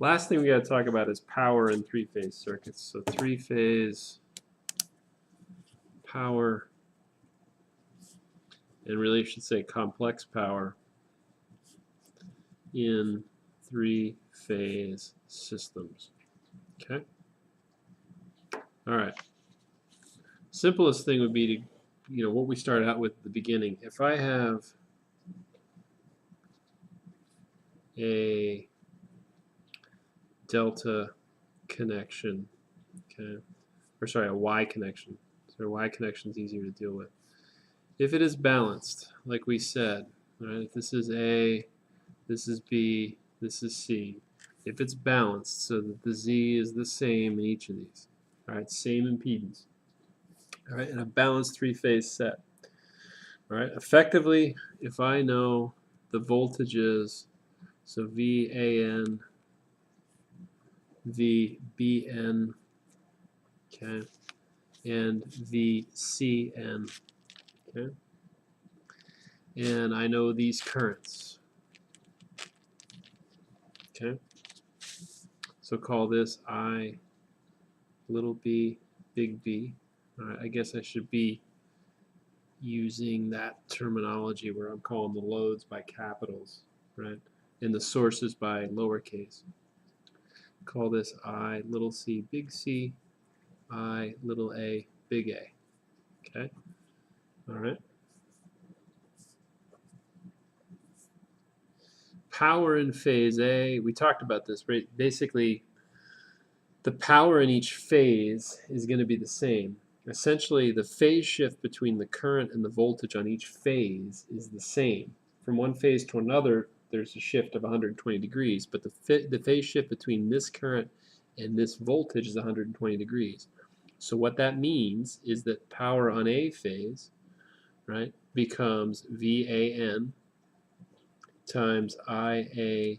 Last thing we got to talk about is power in three-phase circuits. So three-phase power, and really I should say complex power in three-phase systems. Okay? All right. Simplest thing would be to, what we started out with at the beginning. If I have a delta connection, okay, or sorry, a Y connection. So a Y connection is easier to deal with. If it is balanced, like we said, right, if this is A, this is B, this is C, if it's balanced so that the Z is the same in each of these, all right, same impedance, all right, in a balanced three-phase set, all right, effectively, if I know the voltages, so VAN, VBN, okay, and VCN, okay, and I know these currents, okay, so call this I little b, big B. I guess I should be using that terminology where I'm calling the loads by capitals, right, and the sources by lowercase. Call this I little c, big C, I little a, big A. Okay, all right. Power in phase A, we talked about this, right? Basically, the power in each phase is going to be the same. Essentially, the phase shift between the current and the voltage on each phase is the same. From one phase to another, there's a shift of 120 degrees, but the phase shift between this current and this voltage is 120 degrees. So what that means is that power on A phase, right, becomes VAN times IA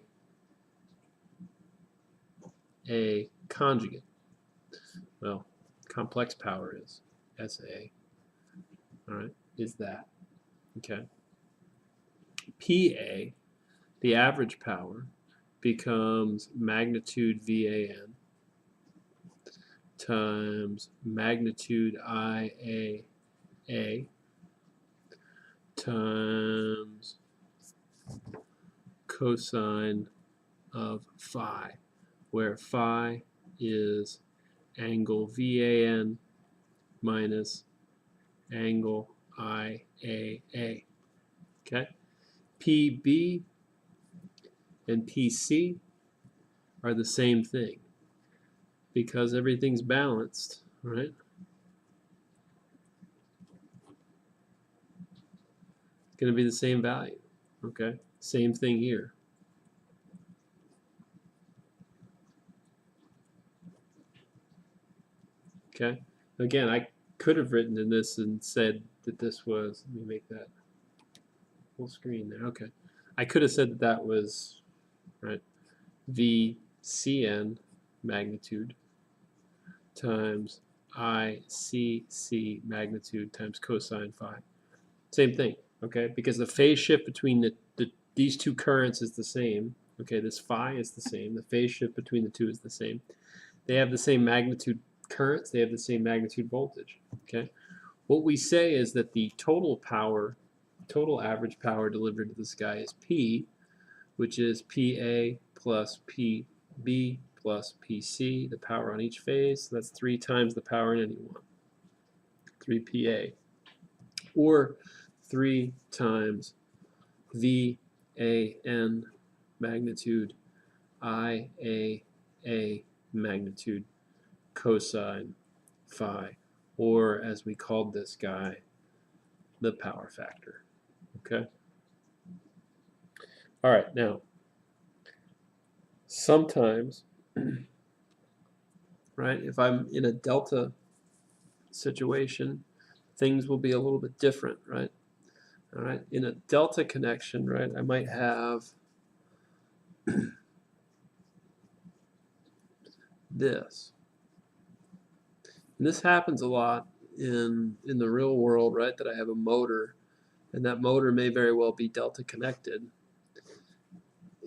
A conjugate. Well, complex power is SA, all right, is that, okay. PA, the average power, becomes magnitude VAN times magnitude IA times cosine of phi, where phi is angle VAN minus angle IAA. Okay? PB and PC are the same thing because everything's balanced, right? It's going to be the same value. Okay? Same thing here. Okay? Again, I could have written in this and said that this was, let me make that full screen there. Okay. I could have said that that was, right, VCN magnitude times ICC magnitude times cosine phi. Same thing, okay? Because the phase shift between these two currents is the same. Okay, this phi is the same. The phase shift between the two is the same. They have the same magnitude currents. They have the same magnitude voltage. Okay. What we say is that the total power, total average power delivered to this guy is P, which is PA plus PB plus PC, the power on each phase. So that's 3 times the power in any one, 3 PA, or 3 times VAN magnitude IAA magnitude cosine phi, or as we called this guy, the power factor. Okay? All right, now, sometimes, right, if I'm in a delta situation, things will be a little bit different, right? All right, in a delta connection, right, I might have this. And this happens a lot in the real world, right, that I have a motor, and that motor may very well be delta connected.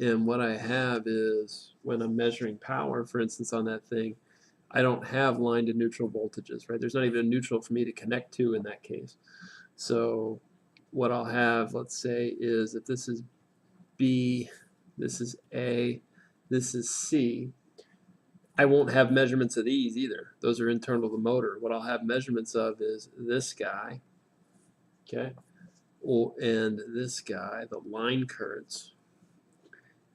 And what I have is, when I'm measuring power, for instance, on that thing, I don't have line to neutral voltages, right? There's not even a neutral for me to connect to in that case. So what I'll have, let's say, is if this is B, this is A, this is C, I won't have measurements of these either. Those are internal to the motor. What I'll have measurements of is this guy, okay, and this guy, the line currents,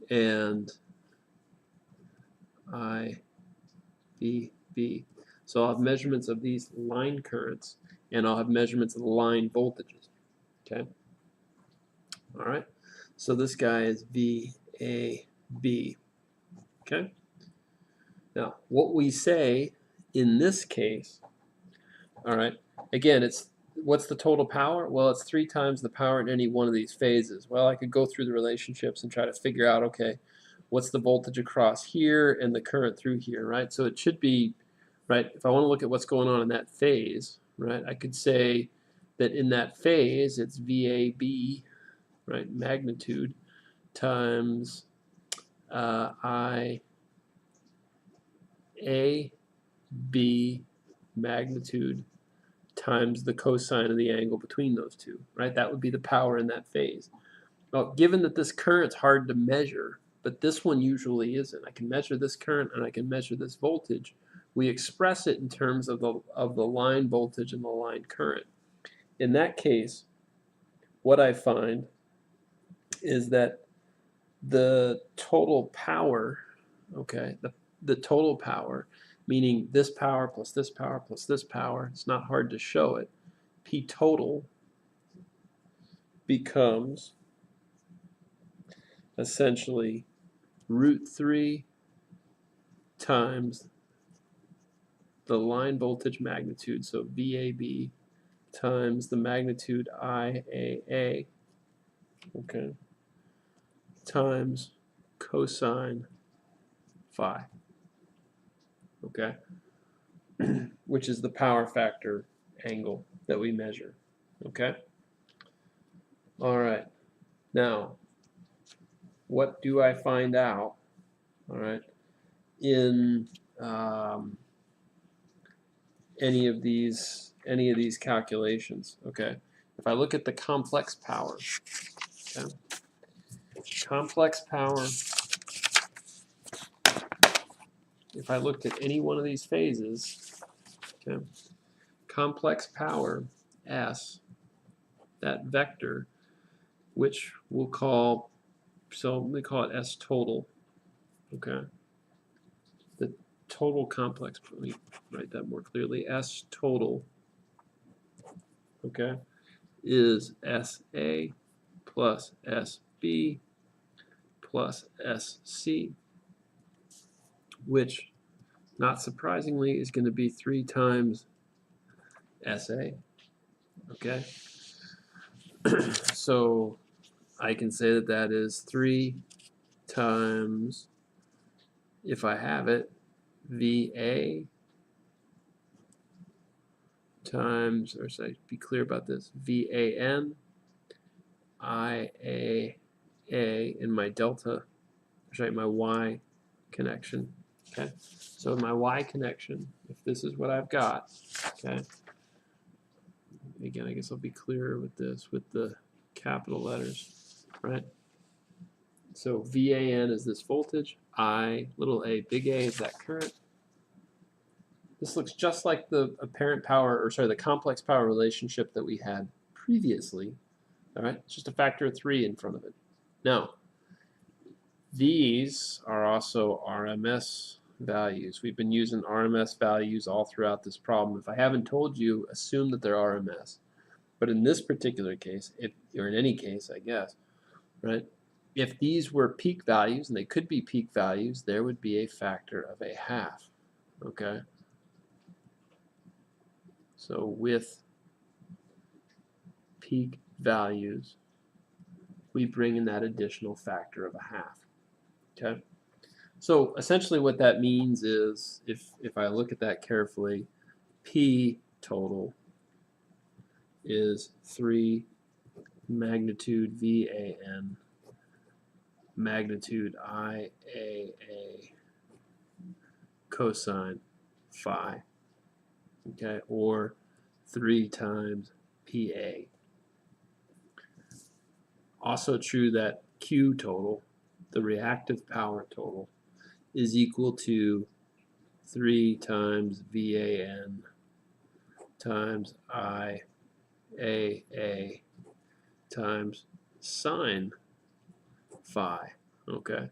and I, B, B. So I'll have measurements of these line currents, and I'll have measurements of the line voltages, okay? All right, so this guy is VAB, okay? Now, what we say in this case, all right, again, it's what's the total power? Well, it's 3 times the power in any one of these phases. Well, I could go through the relationships and try to figure out, okay, what's the voltage across here and the current through here, right? So it should be, right, if I want to look at what's going on in that phase, right, I could say that in that phase, it's VAB, right, magnitude, times IA B magnitude times the cosine of the angle between those two, right? That would be the power in that phase. Well, given that this current's hard to measure, but this one usually isn't, I can measure this current and I can measure this voltage, we express it in terms of the line voltage and the line current. In that case, what I find is that the total power, okay, the total power, meaning this power plus this power plus this power, it's not hard to show it, P total becomes essentially root 3 times the line voltage magnitude, so VAB, times the magnitude IAA, okay, times cosine phi, okay, which is the power factor angle that we measure, okay? All right, now, what do I find out, all right, in any of these calculations, okay? If I look at the complex power, okay? Complex power, if I looked at any one of these phases, okay, complex power, S, that vector, which we'll call, so let me call it S total, okay? The total complex, let me write that more clearly, S total, okay, is SA plus SB plus SC, which, not surprisingly, is going to be 3 times SA, okay? So I can say that that is 3 times, if I have it, VA times, or should I be clear about this, VAN, IAA in my delta, sorry, my Y connection, okay? So my Y connection, if this is what I've got, okay? Again, I guess I'll be clearer with this, with the capital letters, right? So VAN is this voltage, I, little a, big A is that current. This looks just like the apparent power, or sorry, the complex power relationship that we had previously, all right? It's just a factor of 3 in front of it. Now, these are also RMS values. We've been using RMS values all throughout this problem. If I haven't told you, assume that they're RMS. But in this particular case, or in any case, I guess, right? If these were peak values, and they could be peak values, there would be a factor of a half, okay? So with peak values, we bring in that additional factor of a half, okay? So essentially what that means is, if I look at that carefully, P total is 3 magnitude VAN magnitude IAA cosine phi, okay, or 3 times PA. Also true that Q total, the reactive power total, is equal to 3 times VAN times IAA times sine phi, okay,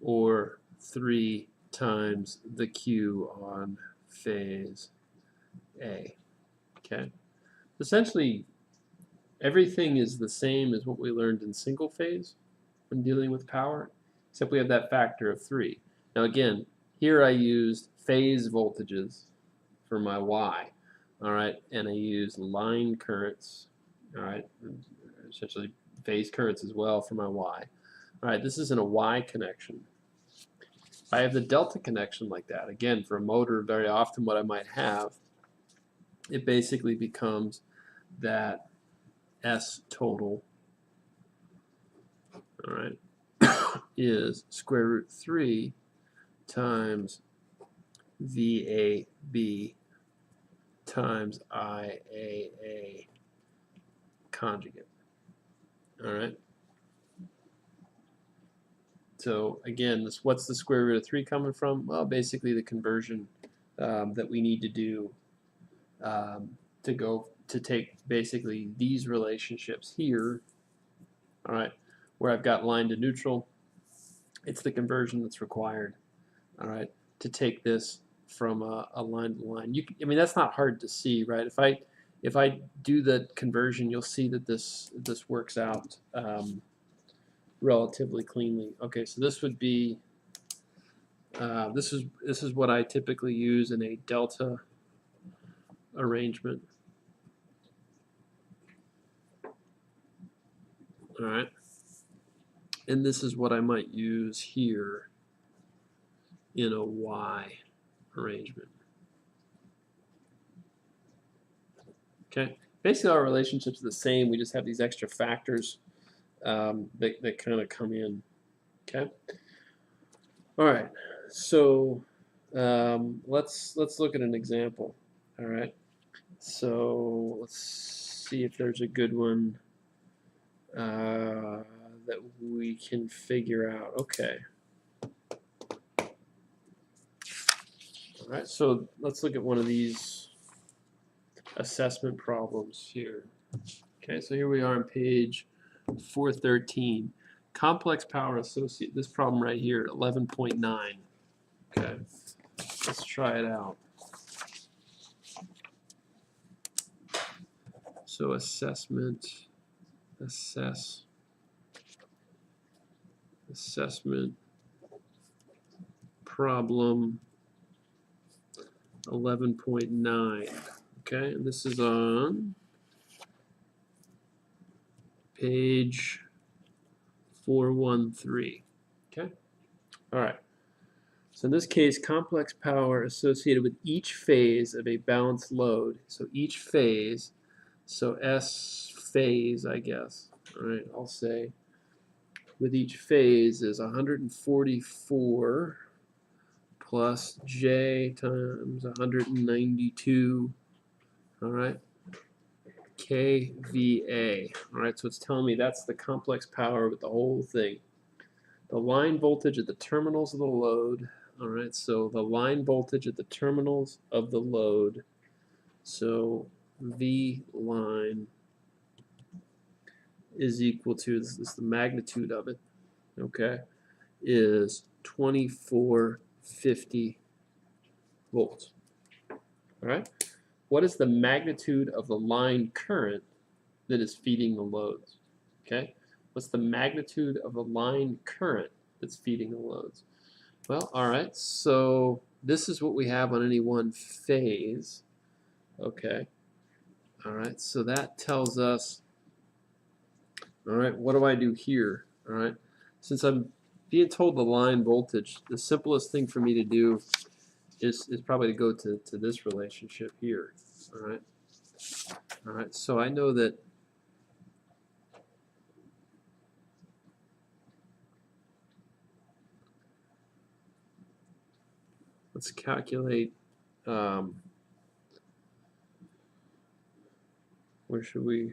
or 3 times the Q on phase A, okay. Essentially, everything is the same as what we learned in single phase when dealing with power, except we have that factor of 3. Now again, here I used phase voltages for my Y, all right, and I used line currents, all right, essentially phase currents as well for my Y. All right, this is in a Y connection. If I have the delta connection like that, again, for a motor, very often what I might have, it basically becomes that S total, all right, is square root 3 times VAB times IAA conjugate. All right. So again, what's the square root of 3 coming from? Well, basically the conversion that we need to do to take basically these relationships here, all right, where I've got line to neutral. It's the conversion that's required, all right, to take this from a line to line. I mean, that's not hard to see, right? If I do the conversion, you'll see that this works out relatively cleanly. Okay, so this would be this is what I typically use in a delta arrangement. All right, and this is what I might use here in a Y arrangement. Okay, basically our relationships are the same. We just have these extra factors that kind of come in. Okay. All right. So let's look at an example. All right. So let's see if there's a good one that we can figure out. Okay. All right. So let's look at one of these assessment problems here. Okay. So here we are on page 413. Complex power associated. This problem right here, 11.9. Okay. Let's try it out. So assessment problem 11.9. Okay, and this is on page 413. Okay, all right. So in this case, complex power associated with each phase of a balanced load. So each phase, so S phase, I guess. All right, I'll say with each phase is 144 plus J times 192, all right, kVA. All right, so it's telling me that's the complex power with the whole thing. The line voltage at the terminals of the load, all right, so the line voltage at the terminals of the load, so V line is equal to, this is the magnitude of it, okay, is 2450 volts. All right. What is the magnitude of the line current that is feeding the loads? Okay. What's the magnitude of the line current that's feeding the loads? Well, all right. So this is what we have on any one phase. Okay. All right. So that tells us, all right, what do I do here? All right. Since I'm being told the line voltage, the simplest thing for me to do is probably to go to this relationship here. All right. All right. So I know that let's calculate, where should we